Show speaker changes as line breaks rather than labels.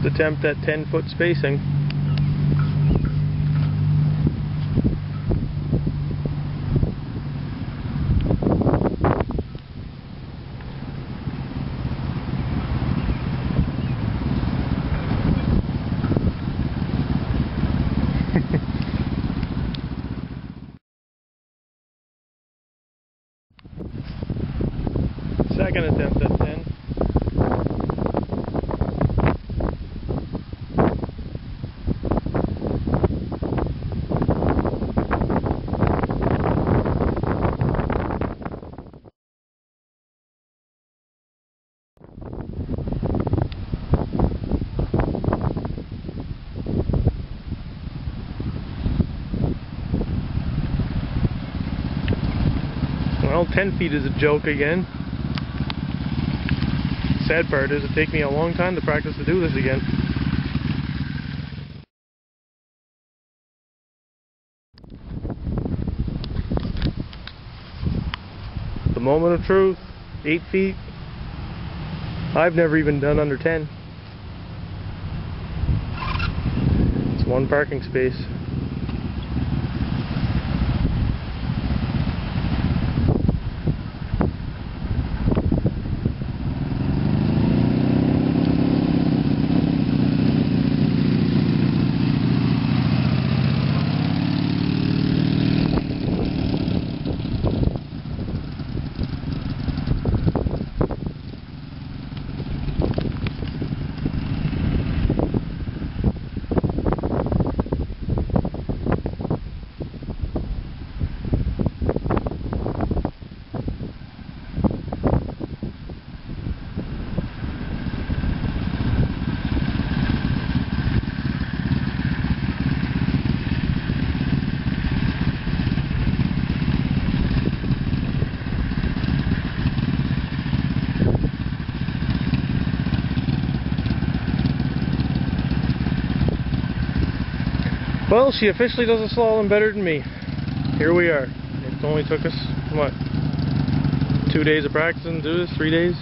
Attempt at 10-foot spacing. Second attempt at 10. Well, 10 feet is a joke again. Sad part is it takes me a long time to practice to do this again. The moment of truth, 8 feet. I've never even done under 10. It's one parking space. Well, she officially does a slalom better than me. Here we are. It only took us, what, 2 days of practicing to do this? 3 days?